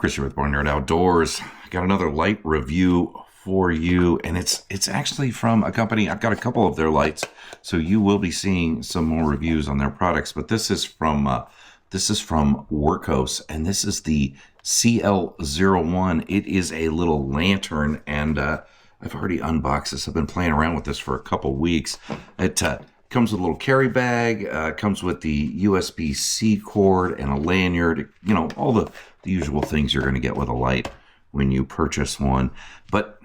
Christian with Barnyard Outdoors. I got another light review for you, and it's actually from a company. I've got a couple of their lights, so you will be seeing some more reviews on their products. But this is from Workkos, and this is the CL01. It is a little lantern, and I've already unboxed this. I've been playing around with this for a couple weeks. It comes with a little carry bag, comes with the USB-C cord and a lanyard, all the usual things you're going to get with a light when you purchase one. But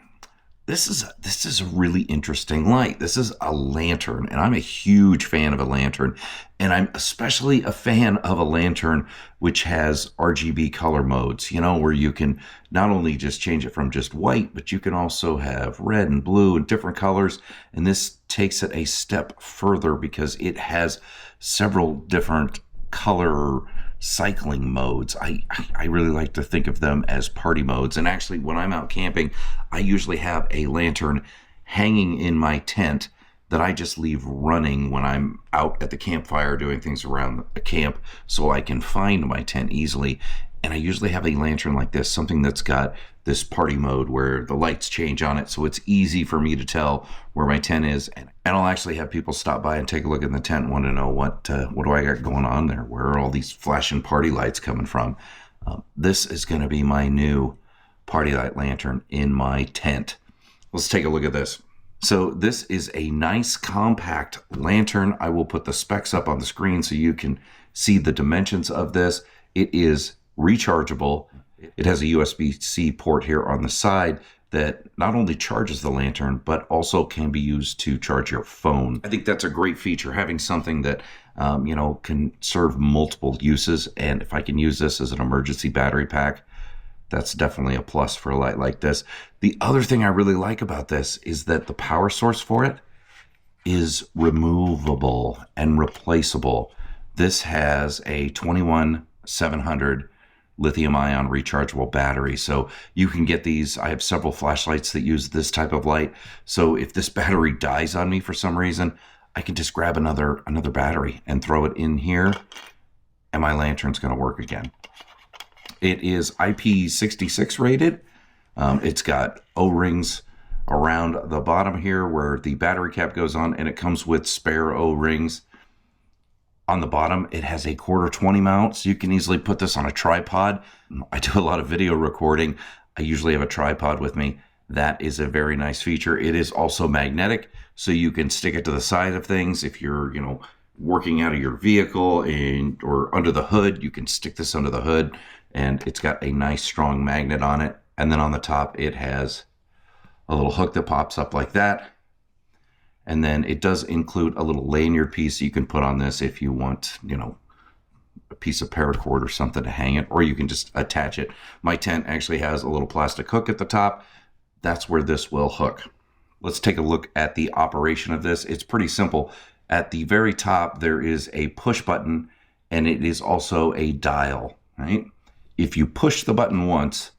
this is a really interesting light. This is a lantern, and I'm a huge fan of a lantern, and I'm especially a fan of a lantern which has RGB color modes, where you can not only just change it from just white, but you can also have red and blue and different colors. And this takes it a step further because it has several different color cycling modes. I really like to think of them as party modes. And actually, when I'm out camping, I usually have a lantern hanging in my tent that I just leave running when I'm out at the campfire doing things around a camp so I can find my tent easily. And I usually have a lantern like this, something that's got this party mode where the lights change on it, so it's easy for me to tell where my tent is. And I'll actually have people stop by and take a look in the tent and want to know what do I got going on there? Where are all these flashing party lights coming from? This is going to be my new party light lantern in my tent. Let's take a look at this. So this is a nice compact lantern. I will put the specs up on the screen so you can see the dimensions of this. It is rechargeable. It has a USB-C port here on the side that not only charges the lantern, but also can be used to charge your phone. I think that's a great feature, having something that can serve multiple uses. And if I can use this as an emergency battery pack, that's definitely a plus for a light like this. The other thing I really like about this is that the power source for it is removable and replaceable. This has a 21700 lithium-ion rechargeable battery, so you can get these. I have several flashlights that use this type of light, so if this battery dies on me for some reason, I can just grab another battery and throw it in here, and my lantern's going to work again. It is IP66 rated. It's got O-rings around the bottom here where the battery cap goes on, and it comes with spare O-rings. On the bottom, it has a 1/4-20 mount, so you can easily put this on a tripod. I do a lot of video recording. I usually have a tripod with me. That is a very nice feature. It is also magnetic, so you can stick it to the side of things. If you're, working out of your vehicle or under the hood, you can stick this under the hood, and it's got a nice strong magnet on it. And then on the top, it has a little hook that pops up like that. And then it does include a little lanyard piece you can put on this if you want, a piece of paracord or something to hang it, or you can just attach it. My tent actually has a little plastic hook at the top. That's where this will hook. Let's take a look at the operation of this. It's pretty simple. At the very top, there is a push button, and it is also a dial, right? If you push the button once,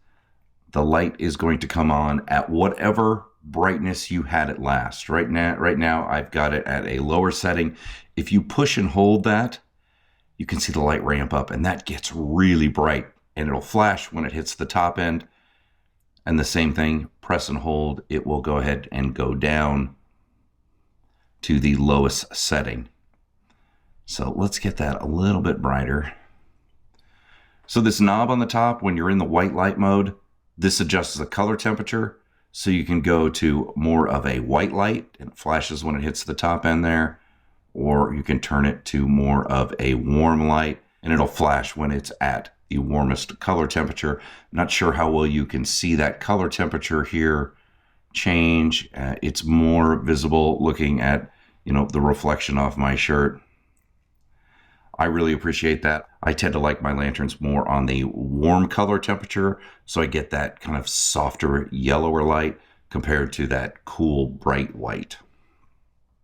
the light is going to come on at whatever brightness you had it last. Right now I've got it at a lower setting. If you push and hold that, you can see the light ramp up, and that gets really bright, and it'll flash when it hits the top end. And the same thing, press and hold, it will go ahead and go down to the lowest setting. So let's get that a little bit brighter. So this knob on the top, when you're in the white light mode, this adjusts the color temperature. So you can go to more of a white light, and it flashes when it hits the top end there, or you can turn it to more of a warm light, and it'll flash when it's at the warmest color temperature. Not sure how well you can see that color temperature here change. It's more visible looking at, the reflection off my shirt. I really appreciate that. I tend to like my lanterns more on the warm color temperature, so I get that kind of softer, yellower light compared to that cool, bright white.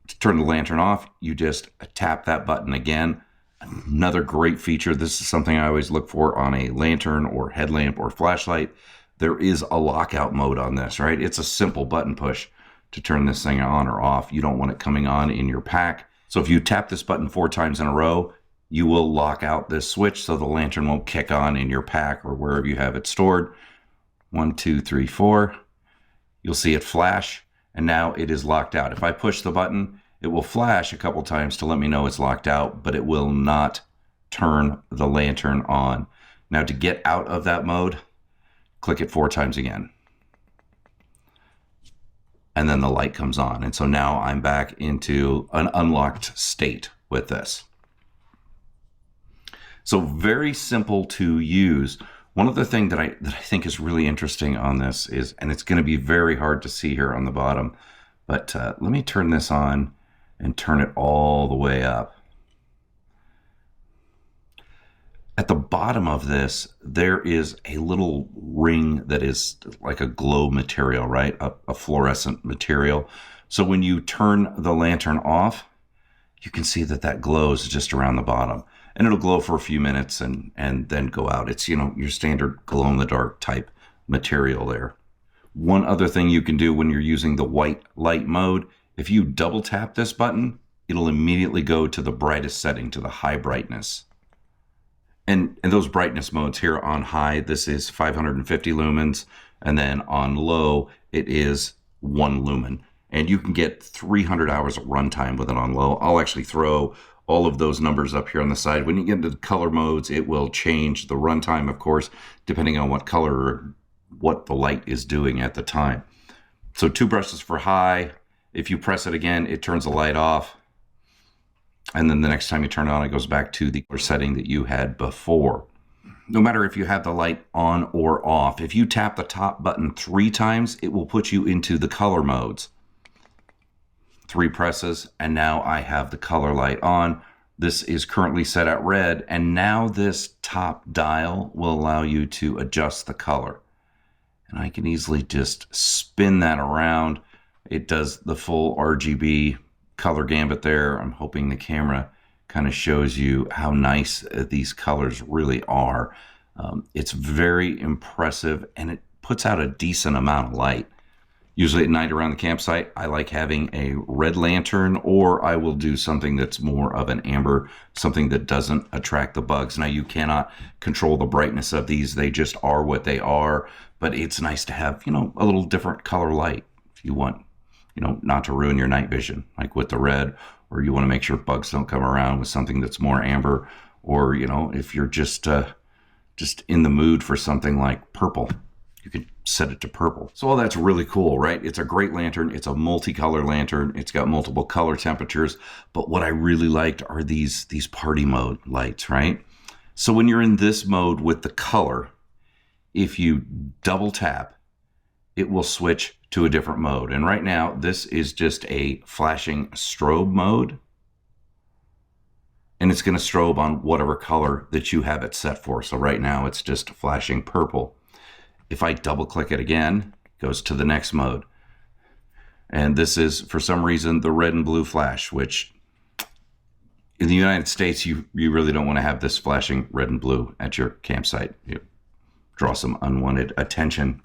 To turn the lantern off, you just tap that button again. Another great feature, this is something I always look for on a lantern or headlamp or flashlight. There is a lockout mode on this, right? It's a simple button push to turn this thing on or off. You don't want it coming on in your pack. So if you tap this button 4 times in a row, you will lock out this switch so the lantern won't kick on in your pack or wherever you have it stored. 1, 2, 3, 4. You'll see it flash, and now it is locked out. If I push the button, it will flash a couple times to let me know it's locked out, but it will not turn the lantern on. Now to get out of that mode, click it 4 times again. And then the light comes on. And so now I'm back into an unlocked state with this. So very simple to use. One other thing that I think is really interesting on this is, and it's going to be very hard to see here on the bottom, but let me turn this on and turn it all the way up. At the bottom of this, there is a little ring that is like a glow material, right? A fluorescent material. So when you turn the lantern off, you can see that that glows just around the bottom. And it'll glow for a few minutes and then go out. It's, your standard glow-in-the-dark type material there. One other thing you can do when you're using the white light mode, if you double tap this button, it'll immediately go to the brightest setting, to the high brightness. And those brightness modes here on high, this is 550 lumens, and then on low, it is 1 lumen. And you can get 300 hours of runtime with it on low. I'll actually throw all of those numbers up here on the side. When you get into the color modes, it will change the runtime, of course, depending on what color or what the light is doing at the time. So 2 brushes for high. If you press it again, it turns the light off. And then the next time you turn it on, it goes back to the setting that you had before. No matter if you have the light on or off, if you tap the top button 3 times, it will put you into the color modes. 3 presses, and now I have the color light on. This is currently set at red, and now this top dial will allow you to adjust the color. And I can easily just spin that around. It does the full RGB color gambit there. I'm hoping the camera kind of shows you how nice these colors really are. It's very impressive, and it puts out a decent amount of light. Usually at night around the campsite, I like having a red lantern, or I will do something that's more of an amber, something that doesn't attract the bugs. Now, you cannot control the brightness of these. They just are what they are, but it's nice to have, a little different color light if you want, not to ruin your night vision, like with the red, or you want to make sure bugs don't come around with something that's more amber, or, if you're just in the mood for something like purple, you could set it to purple. So all that's really cool, right? It's a great lantern. It's a multicolor lantern. It's got multiple color temperatures. But what I really liked are these party mode lights, right? So when you're in this mode with the color, if you double tap, it will switch to a different mode. And right now, this is just a flashing strobe mode. And it's going to strobe on whatever color that you have it set for. So right now, it's just flashing purple. If I double click it again, it goes to the next mode. And this is, for some reason, the red and blue flash, which in the United States, you really don't want to have this flashing red and blue at your campsite. You draw some unwanted attention.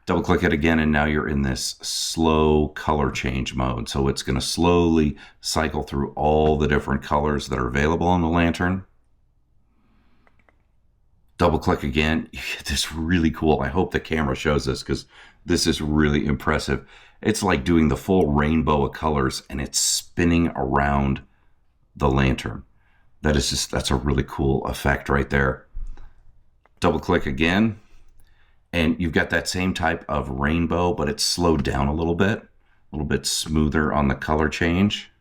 Double click it again, and now you're in this slow color change mode. So it's going to slowly cycle through all the different colors that are available on the lantern. Double click again, you get this really cool, I hope the camera shows this because this is really impressive. It's like doing the full rainbow of colors, and it's spinning around the lantern. That's a really cool effect right there. Double click again, and you've got that same type of rainbow, but it's slowed down a little bit smoother on the color change.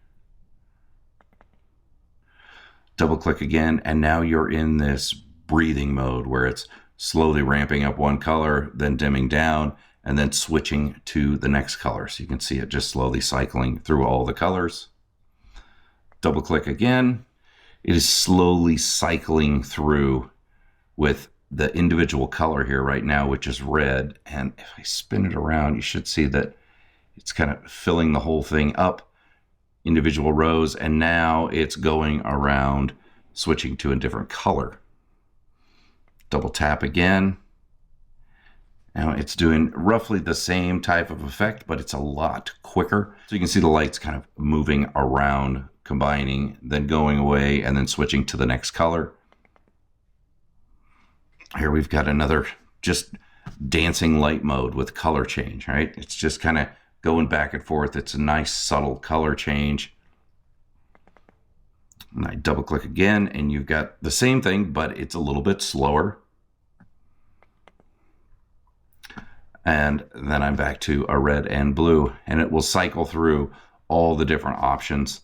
Double click again, and now you're in this breathing mode where it's slowly ramping up one color, then dimming down, and then switching to the next color. So you can see it just slowly cycling through all the colors. Double click again. It is slowly cycling through with the individual color here right now, which is red. And if I spin it around, you should see that it's kind of filling the whole thing up, individual rows, and now it's going around switching to a different color. Double tap again. Now it's doing roughly the same type of effect, but it's a lot quicker. So you can see the lights kind of moving around combining, then going away, and then switching to the next color. Here we've got another just dancing light mode with color change, right? It's just kind of going back and forth. It's a nice subtle color change. And I double click again and you've got the same thing, but it's a little bit slower. And then I'm back to a red and blue, and it will cycle through all the different options.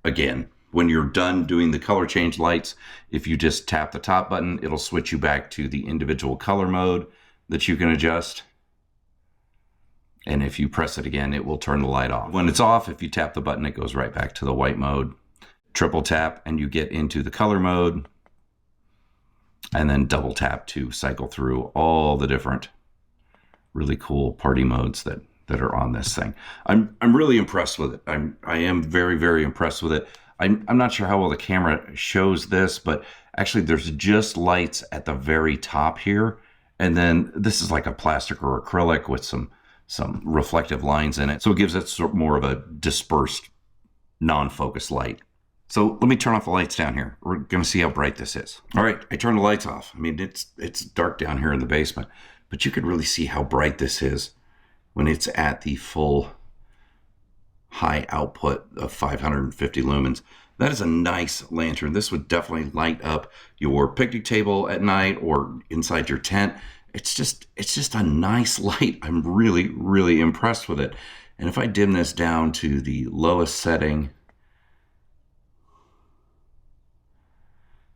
Again, when you're done doing the color change lights, if you just tap the top button, it'll switch you back to the individual color mode that you can adjust. And if you press it again, it will turn the light off. When it's off, if you tap the button, it goes right back to the white mode. Triple tap and you get into the color mode, and then double tap to cycle through all the different really cool party modes that are on this thing. I'm really impressed with it. I am very, very impressed with it. I'm not sure how well the camera shows this, but actually there's just lights at the very top here. And then this is like a plastic or acrylic with some reflective lines in it. So it gives it sort of more of a dispersed, non-focused light. So let me turn off the lights down here. We're gonna see how bright this is. All right, I turned the lights off. I mean, it's dark down here in the basement, but you could really see how bright this is when it's at the full high output of 550 lumens. That is a nice lantern. This would definitely light up your picnic table at night or inside your tent. It's just a nice light. I'm really, really impressed with it. And if I dim this down to the lowest setting,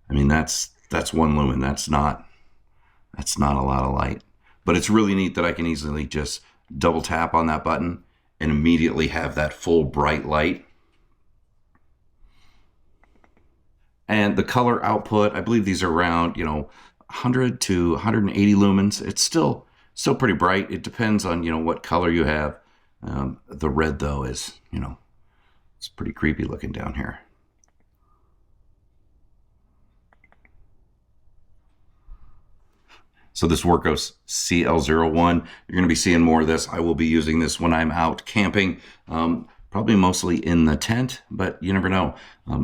I mean, that's 1 lumen. That's not a lot of light. But it's really neat that I can easily just double tap on that button and immediately have that full bright light. And the color output, I believe these are around, 100 to 180 lumens. It's still pretty bright. It depends on, what color you have. The red, though, is, it's pretty creepy looking down here. So this Workkos CL01, you're going to be seeing more of this. I will be using this when I'm out camping, probably mostly in the tent, but you never know.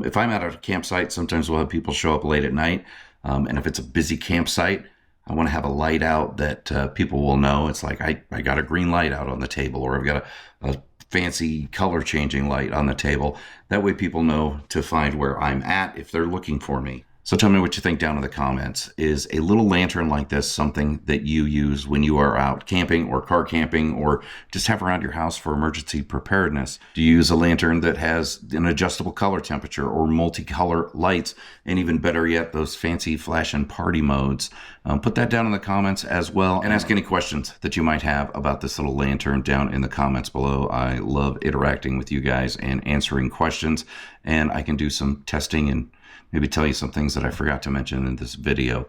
If I'm at a campsite, sometimes we'll have people show up late at night. And if it's a busy campsite, I want to have a light out that people will know. It's like, I got a green light out on the table, or I've got a fancy color changing light on the table. That way people know to find where I'm at if they're looking for me. So tell me what you think down in the comments. Is a little lantern like this something that you use when you are out camping or car camping or just have around your house for emergency preparedness? Do you use a lantern that has an adjustable color temperature or multicolor lights, and even better yet, those fancy flash and party modes? Put that down in the comments as well, and ask any questions that you might have about this little lantern down in the comments below. I love interacting with you guys and answering questions, and I can do some testing and maybe tell you some things that I forgot to mention in this video.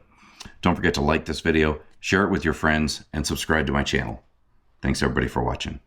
Don't forget to like this video, share it with your friends, and subscribe to my channel. Thanks everybody for watching.